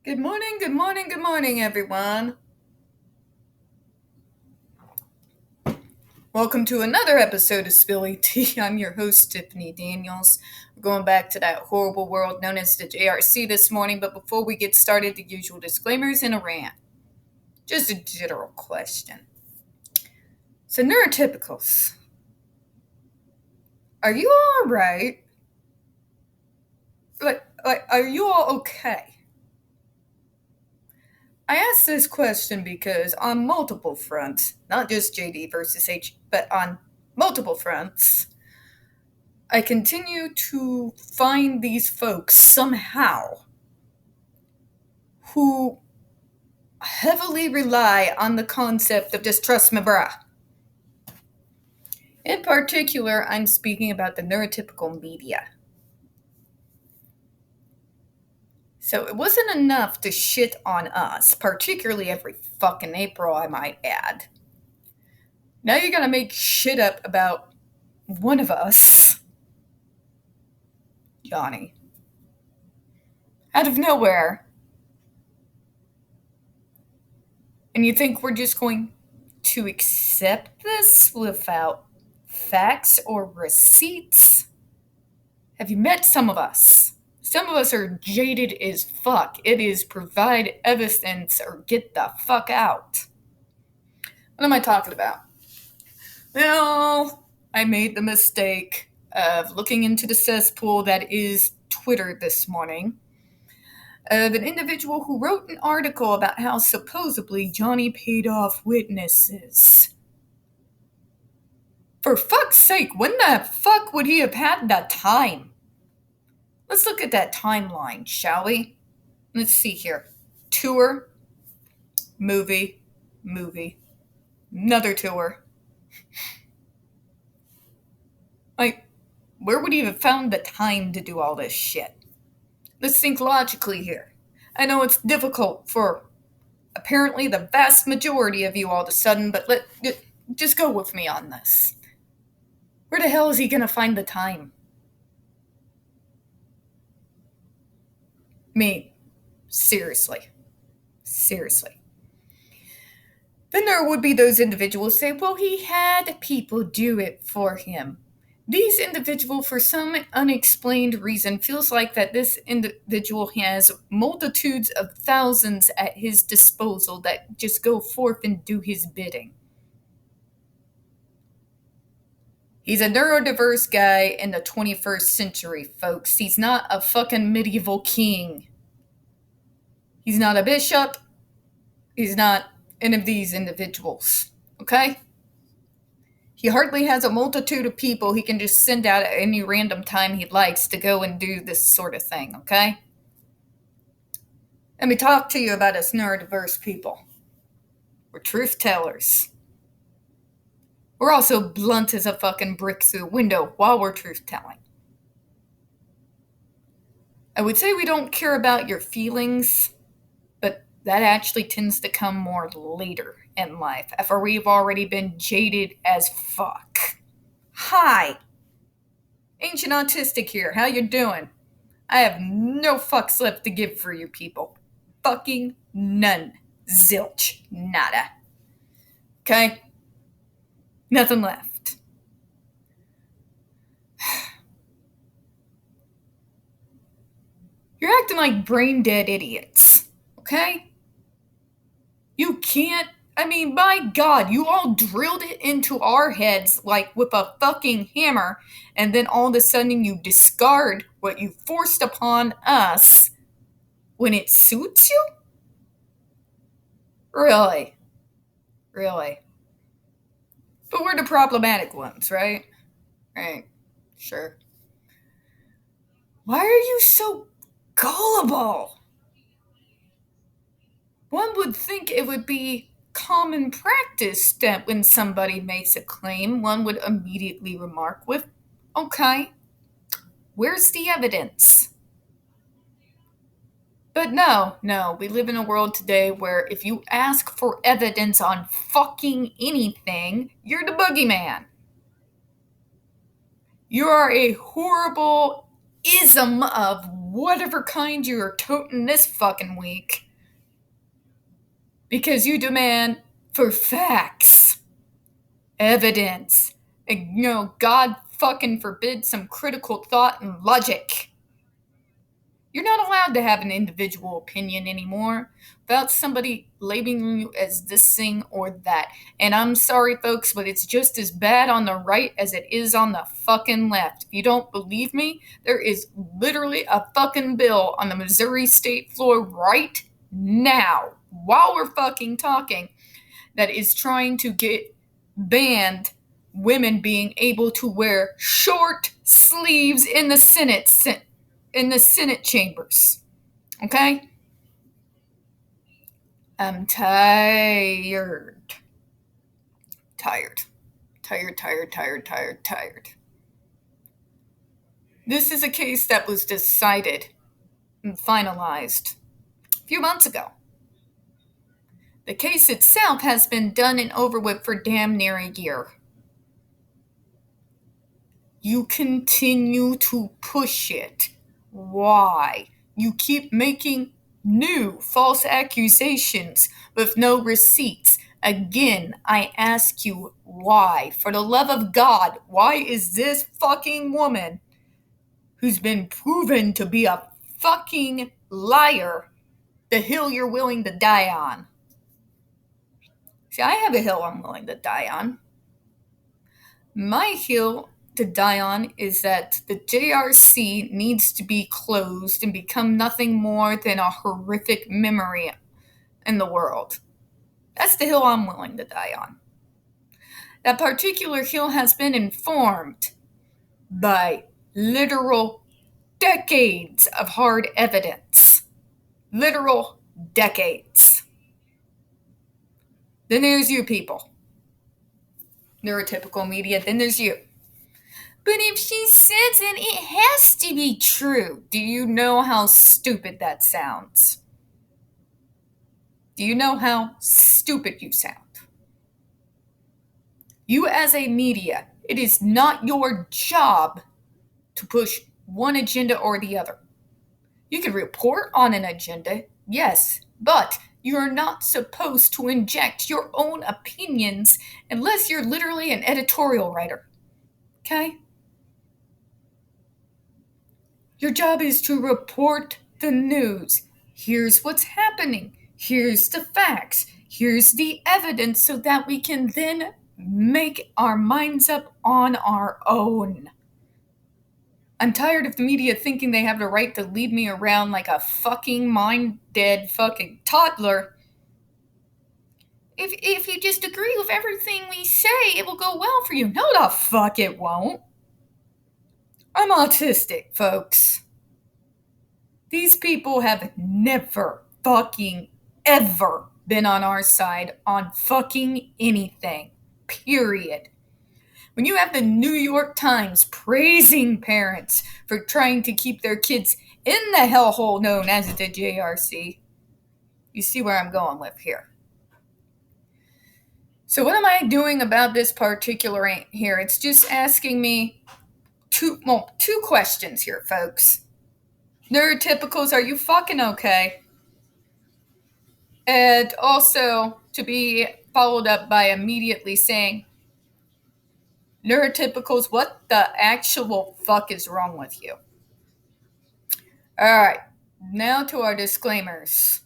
Good morning, good morning, good morning, everyone. Welcome to another episode of Spilly Tea. I'm your host, Tiffany Daniels. We're going back to that horrible world known as the JRC this morning, but before we get started, the usual disclaimers and a rant. Just a general question. So, neurotypicals, are you all right? Are you all okay? I ask this question because on multiple fronts, not just JD versus H, but on multiple fronts, I continue to find these folks somehow who heavily rely on the concept of just trust me, bruh. In particular, I'm speaking about the neurotypical media. So it wasn't enough to shit on us, particularly every fucking April, I might add. Now you're gonna make shit up about one of us, Johnny. Out of nowhere. And you think we're just going to accept this without facts or receipts? Have you met some of us? Some of us are jaded as fuck. It is provide evidence or get the fuck out. What am I talking about? Well, I made the mistake of looking into the cesspool that is Twitter this morning of an individual who wrote an article about how supposedly Johnny paid off witnesses. For fuck's sake, when the fuck would he have had the time? Let's look at that timeline, shall we? Let's see here. Tour, movie, another tour. Like, where would he have found the time to do all this shit? Let's think logically here. I know it's difficult for apparently the vast majority of you all of a sudden, but just go with me on this. Where the hell is he gonna find the time? Me, seriously. Then there would be those individuals say, well, he had people do it for him. These individuals, for some unexplained reason, feels like that this individual has multitudes of thousands at his disposal that just go forth and do his bidding. He's a neurodiverse guy in the 21st century, folks. He's not a fucking medieval king. He's not a bishop. He's not any of these individuals, okay? He hardly has a multitude of people he can just send out at any random time he likes to go and do this sort of thing, okay? Let me talk to you about us neurodiverse people. We're truth tellers. We're also blunt as a fucking brick through a window while we're truth telling. I would say we don't care about your feelings, but that actually tends to come more later in life after we've already been jaded as fuck. Hi! Ancient Autistic here. How you doing? I have no fucks left to give for you people. Fucking none. Zilch. Nada. Okay? Nothing left. You're acting like brain dead idiots. Okay? You can't. I mean, by God, you all drilled it into our heads like with a fucking hammer, and then all of a sudden you discard what you forced upon us when it suits you? Really? But we're the problematic ones, right? Right. Sure. Why are you so gullible? One would think it would be common practice that when somebody makes a claim, one would immediately remark with, okay, where's the evidence? But no, we live in a world today where if you ask for evidence on fucking anything, you're the boogeyman. You are a horrible ism of whatever kind you're toting this fucking week, because you demand for facts, evidence, and, God fucking forbid, some critical thought and logic. You're not allowed to have an individual opinion anymore without somebody labeling you as this thing or that. And I'm sorry, folks, but it's just as bad on the right as it is on the fucking left. If you don't believe me, there is literally a fucking bill on the Missouri state floor right now, while we're fucking talking, that is trying to get banned women being able to wear short sleeves in the Senate chambers. Okay? I'm tired. Tired. This is a case that was decided and finalized a few months ago. The case itself has been done and over with for damn near a year. You continue to push it. Why? You keep making new false accusations with no receipts. Again, I ask you, why? For the love of God, why is this fucking woman, who's been proven to be a fucking liar, the hill you're willing to die on? See, I have a hill I'm willing to die on. My hill to die on is that the JRC needs to be closed and become nothing more than a horrific memory in the world. That's the hill I'm willing to die on. That particular hill has been informed by literal decades of hard evidence. Literal decades. Then there's you people. Neurotypical media, then there's you. But if she says it, it has to be true. Do you know how stupid that sounds? Do you know how stupid you sound? You as a media, it is not your job to push one agenda or the other. You can report on an agenda, yes, but you're not supposed to inject your own opinions unless you're literally an editorial writer. Okay? Your job is to report the news. Here's what's happening. Here's the facts. Here's the evidence so that we can then make our minds up on our own. I'm tired of the media thinking they have the right to lead me around like a fucking mind-dead fucking toddler. If you just agree with everything we say, it will go well for you. No, the fuck it won't. I'm autistic, folks. These people have never fucking ever been on our side on fucking anything. Period. When you have the New York Times praising parents for trying to keep their kids in the hellhole known as the JRC, you see where I'm going with here. So what am I doing about this particular rant here? It's just asking me two questions here, folks. Neurotypicals, are you fucking okay? And also to be followed up by immediately saying, neurotypicals, what the actual fuck is wrong with you? Alright, now to our disclaimers.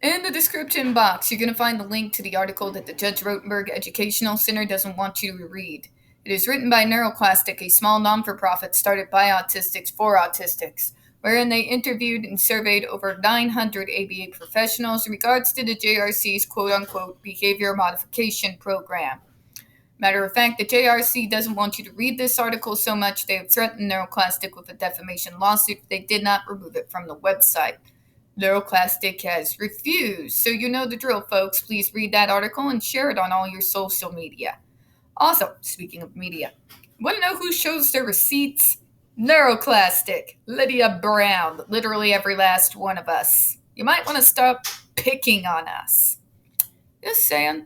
In the description box, you're going to find the link to the article that the Judge Rotenberg Educational Center doesn't want you to read. It is written by NeuroClastic, a small non-for-profit started by autistics for autistics, wherein they interviewed and surveyed over 900 ABA professionals in regards to the JRC's quote-unquote behavior modification program. Matter of fact, the JRC doesn't want you to read this article so much they have threatened NeuroClastic with a defamation lawsuit if they did not remove it from the website. NeuroClastic has refused, so you know the drill, folks. Please read that article and share it on all your social media. Also, speaking of media, want to know who shows their receipts? NeuroClastic, Lydia Brown, literally every last one of us. You might want to stop picking on us. Just saying.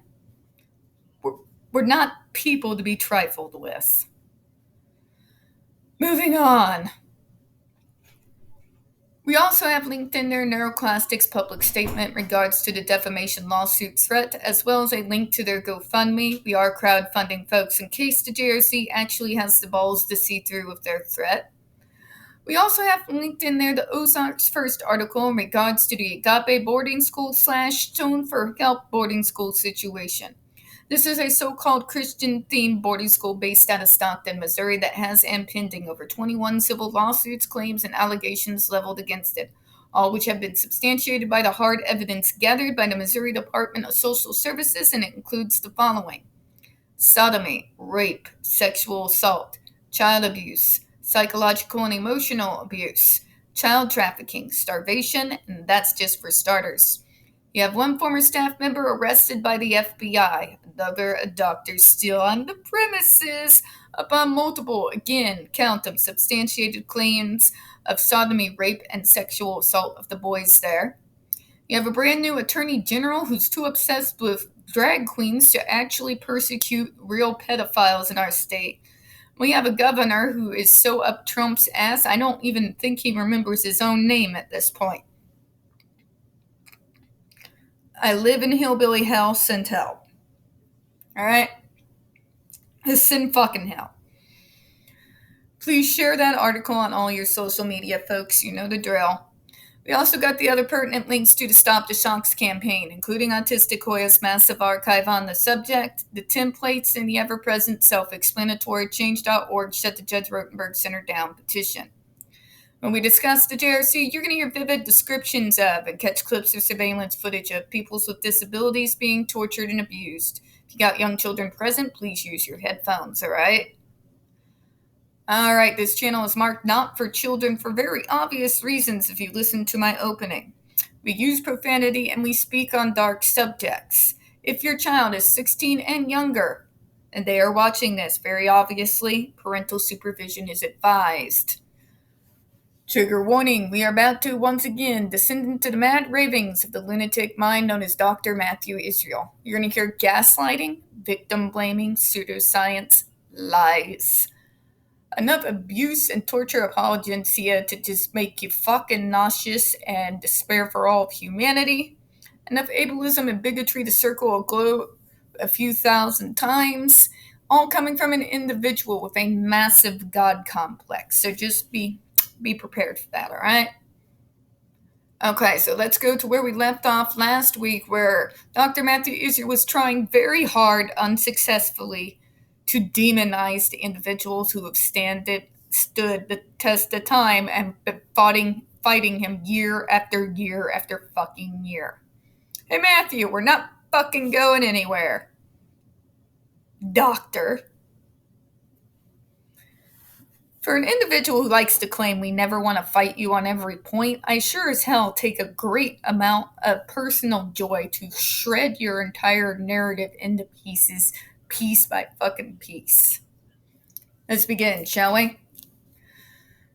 We're not people to be trifled with. Moving on. We also have linked in there NeuroClastic's public statement in regards to the defamation lawsuit threat, as well as a link to their GoFundMe. We are crowdfunding folks in case the JRC actually has the balls to see through with their threat. We also have linked in there the Ozarks First article in regards to the Agape boarding school / Stone for Help boarding school situation. This is a so-called Christian-themed boarding school based out of Stockton, Missouri that has and pending over 21 civil lawsuits, claims, and allegations leveled against it, all which have been substantiated by the hard evidence gathered by the Missouri Department of Social Services, and it includes the following: sodomy, rape, sexual assault, child abuse, psychological and emotional abuse, child trafficking, starvation, and that's just for starters. You have one former staff member arrested by the FBI, another a doctor still on the premises upon multiple, again, count them, substantiated claims of sodomy, rape, and sexual assault of the boys there. You have a brand new attorney general who's too obsessed with drag queens to actually persecute real pedophiles in our state. We have a governor who is so up Trump's ass, I don't even think he remembers his own name at this point. I live in hillbilly hell, send help. Alright? Send fucking hell. Please share that article on all your social media, folks. You know the drill. We also got the other pertinent links to the Stop the Shocks campaign, including Autistic Hoya's massive archive on the subject, the templates, and the ever-present self-explanatory Change.org Shut the Judge Rotenberg Center Down petition. When we discuss the JRC, you're going to hear vivid descriptions of and catch clips of surveillance footage of people with disabilities being tortured and abused. If you got young children present, please use your headphones, alright? Alright, this channel is marked not for children for very obvious reasons if you listen to my opening. We use profanity and we speak on dark subjects. If your child is 16 and younger, and they are watching this, very obviously, parental supervision is advised. Trigger warning, we are about to once again descend into the mad ravings of the lunatic mind known as Dr. Matthew Israel. You're going to hear gaslighting, victim blaming, pseudoscience, lies. Enough abuse and torture apologencia to just make you fucking nauseous and despair for all of humanity. Enough ableism and bigotry to circle a globe a few thousand times, all coming from an individual with a massive God complex. So just be prepared for that, alright? Okay, so let's go to where we left off last week, where Dr. Matthew Israel was trying very hard, unsuccessfully, to demonize the individuals who have stood the test of time and been fighting him year after year after fucking year. Hey Matthew, we're not fucking going anywhere. Doctor. For an individual who likes to claim we never want to fight you on every point, I sure as hell take a great amount of personal joy to shred your entire narrative into pieces, piece by fucking piece. Let's begin, shall we?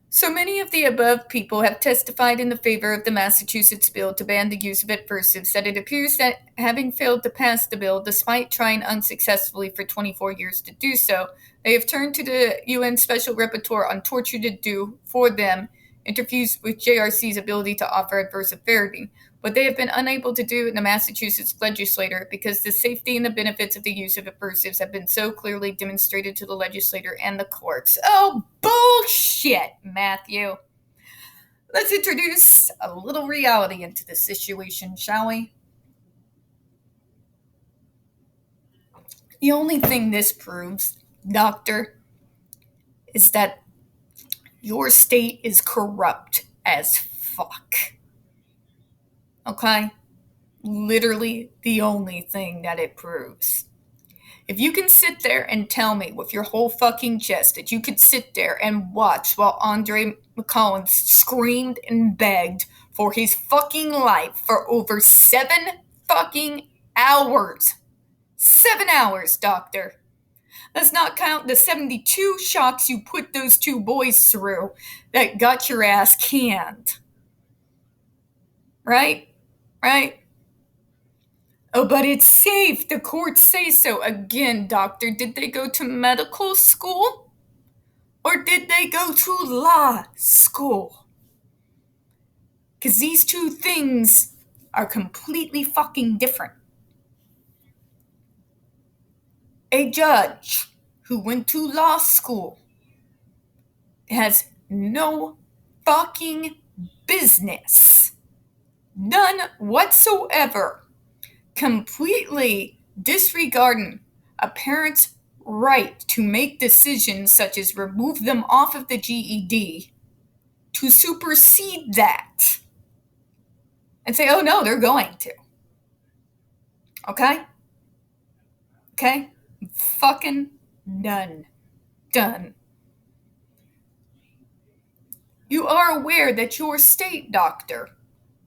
So many of the above people have testified in the favor of the Massachusetts bill to ban the use of adversives that it appears that, having failed to pass the bill despite trying unsuccessfully for 24 years to do so, they have turned to the UN Special Rapporteur on Torture to do for them, interferes with JRC's ability to offer adversive therapy. What they have been unable to do in the Massachusetts legislature because the safety and the benefits of the use of aversives have been so clearly demonstrated to the legislator and the courts. Oh, bullshit, Matthew. Let's introduce a little reality into the situation, shall we? The only thing this proves, Doctor, is that your state is corrupt as fuck. Okay? Literally the only thing that it proves. If you can sit there and tell me with your whole fucking chest that you could sit there and watch while Andre McCollins screamed and begged for his fucking life for over 7 fucking hours. 7 hours, Doctor. Let's not count the 72 shocks you put those 2 boys through that got your ass canned. Right? Right? Oh, but it's safe. The courts say so. Again, Doctor, did they go to medical school? Or did they go to law school? Because these two things are completely fucking different. A judge who went to law school has no fucking business, none whatsoever, completely disregarding a parent's right to make decisions such as remove them off of the GED, to supersede that and say, oh no, they're going to. Okay? Okay? Fucking done. Done. You are aware that your state doctor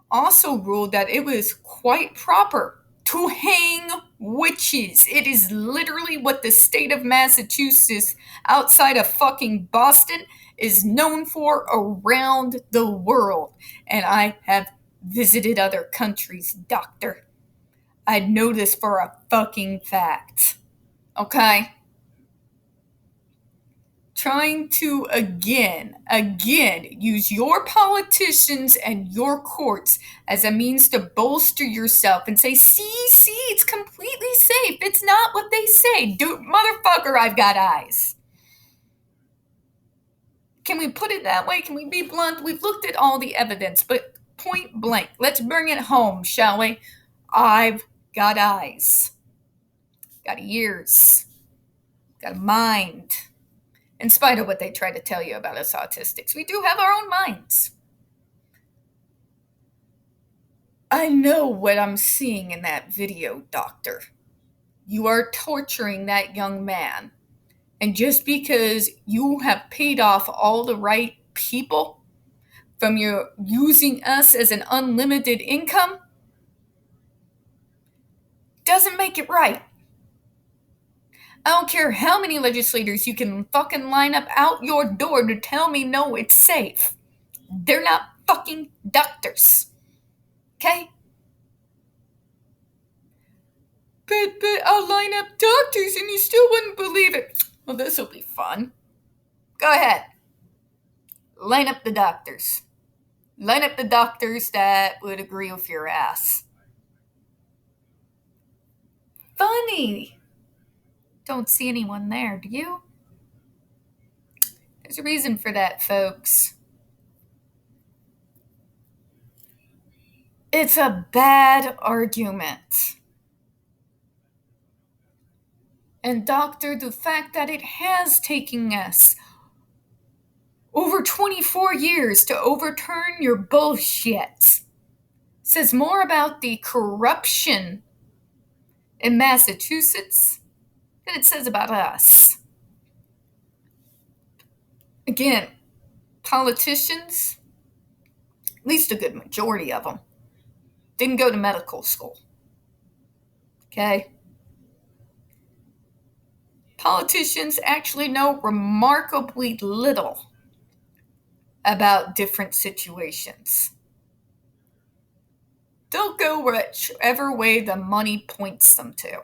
also ruled that it was quite proper to hang witches. It is literally what the state of Massachusetts, outside of fucking Boston, is known for around the world. And I have visited other countries, doctor. I know this for a fucking fact. Okay? Trying to again use your politicians and your courts as a means to bolster yourself and say, see, it's completely safe. It's not what they say. Dude, motherfucker, I've got eyes. Can we put it that way? Can we be blunt? We've looked at all the evidence, but point blank, let's bring it home, shall we? I've got eyes. Got ears. Got a mind. In spite of what they try to tell you about us autistics, we do have our own minds. I know what I'm seeing in that video, doctor. You are torturing that young man. And just because you have paid off all the right people from your using us as an unlimited income doesn't make it right. I don't care how many legislators you can fucking line up out your door to tell me no, it's safe. They're not fucking doctors. Okay? But I'll line up doctors and you still wouldn't believe it. Well, this'll be fun. Go ahead. Line up the doctors. Line up the doctors that would agree with your ass. Funny. Don't see anyone there, do you? There's a reason for that, folks. It's a bad argument. And doctor, the fact that it has taken us over 24 years to overturn your bullshit says more about the corruption in Massachusetts than it says about us. Again, politicians, at least a good majority of them, didn't go to medical school. Okay? Politicians actually know remarkably little about different situations. They'll go whichever way the money points them to.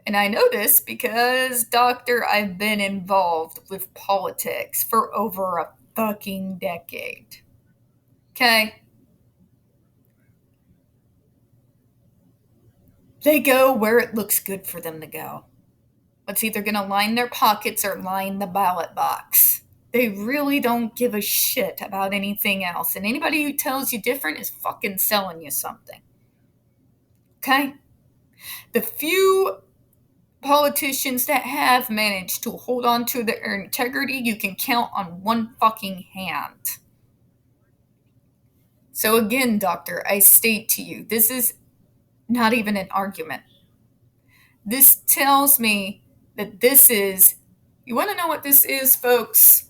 And I know this because, doctor, I've been involved with politics for over a fucking decade. Okay? They go where it looks good for them to go. It's either going to line their pockets or line the ballot box. They really don't give a shit about anything else. And anybody who tells you different is fucking selling you something. Okay? The few politicians that have managed to hold on to their integrity, you can count on one fucking hand. So again, doctor, I state to you, this is not even an argument. This tells me that this is, you want to know what this is, folks?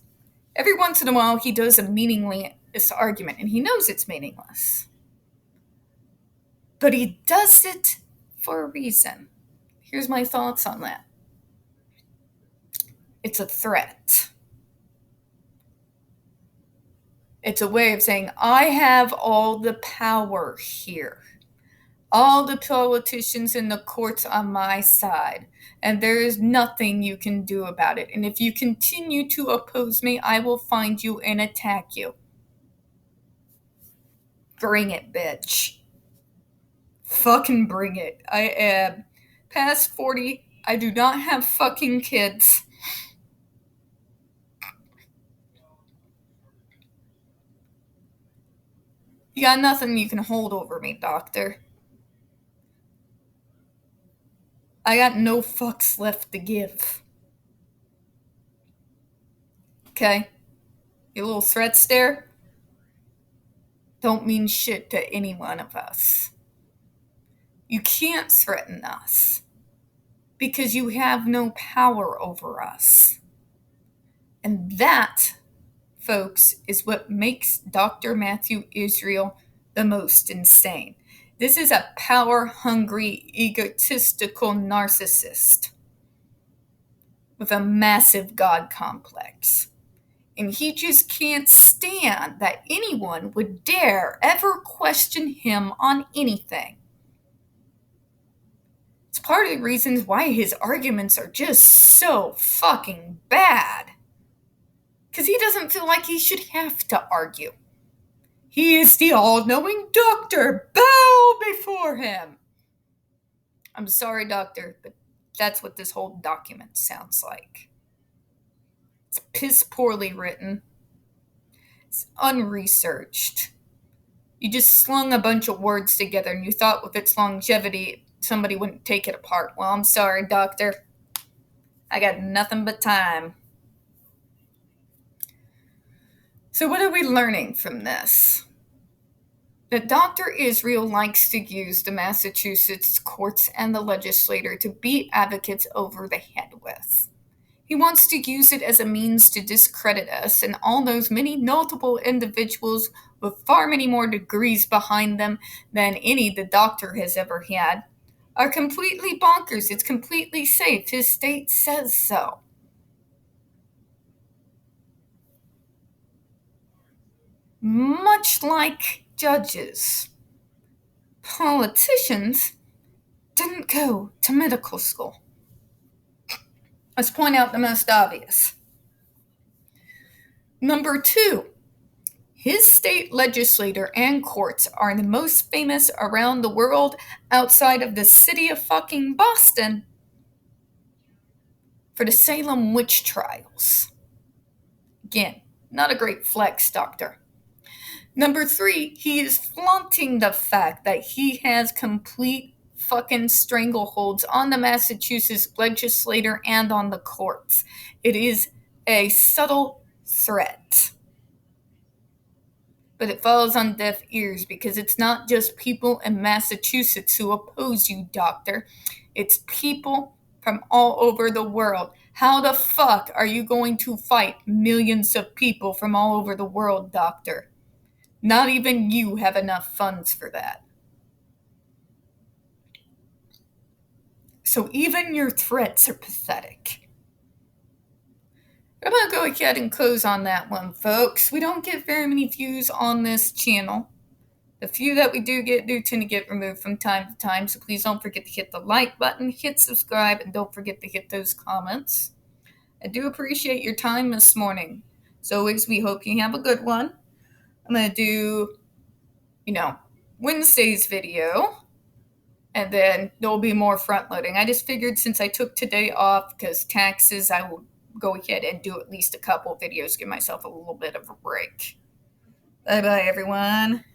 Every once in a while, he does a meaningless argument, and he knows it's meaningless. But he does it for a reason. Here's my thoughts on that. It's a threat. It's a way of saying, I have all the power here. All the politicians in the courts on my side, and there is nothing you can do about it. And if you continue to oppose me, I will find you and attack you. Bring it, bitch. Fucking bring it. I am past 40. I do not have fucking kids. You got nothing you can hold over me, doctor. I got no fucks left to give. Okay? Your little threats there don't mean shit to any one of us. You can't threaten us because you have no power over us. And that, folks, is what makes Dr. Matthew Israel the most insane. This is a power-hungry, egotistical narcissist with a massive God complex. And he just can't stand that anyone would dare ever question him on anything. It's part of the reasons why his arguments are just so fucking bad. Because he doesn't feel like he should have to argue. He is the all-knowing doctor. Bow before him. I'm sorry, doctor, but that's what this whole document sounds like. It's piss poorly written. It's unresearched. You just slung a bunch of words together and you thought with its longevity somebody wouldn't take it apart. Well, I'm sorry, doctor. I got nothing but time. So what are we learning from this? That Dr. Israel likes to use the Massachusetts courts and the legislature to beat advocates over the head with. He wants to use it as a means to discredit us and all those many notable individuals with far many more degrees behind them than any the doctor has ever had are completely bonkers. It's completely safe. His state says so. Much like judges, politicians didn't go to medical school. Let's point out the most obvious. Number 2, his state legislature and courts are the most famous around the world outside of the city of fucking Boston for the Salem witch trials. Again, not a great flex, doctor. Number 3, he is flaunting the fact that he has complete fucking strangleholds on the Massachusetts legislature and on the courts. It is a subtle threat. But it falls on deaf ears because it's not just people in Massachusetts who oppose you, doctor. It's people from all over the world. How the fuck are you going to fight millions of people from all over the world, doctor? Not even you have enough funds for that. So even your threats are pathetic. I'm going to go ahead and close on that one, folks. We don't get very many views on this channel. The few that we do tend to get removed from time to time, so please don't forget to hit the like button, hit subscribe, and don't forget to hit those comments. I do appreciate your time this morning. As always, we hope you have a good one. I'm going to do, Wednesday's video, and then there'll be more front loading. I just figured since I took today off because taxes, I will go ahead and do at least a couple videos, give myself a little bit of a break. Bye-bye, everyone.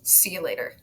See you later.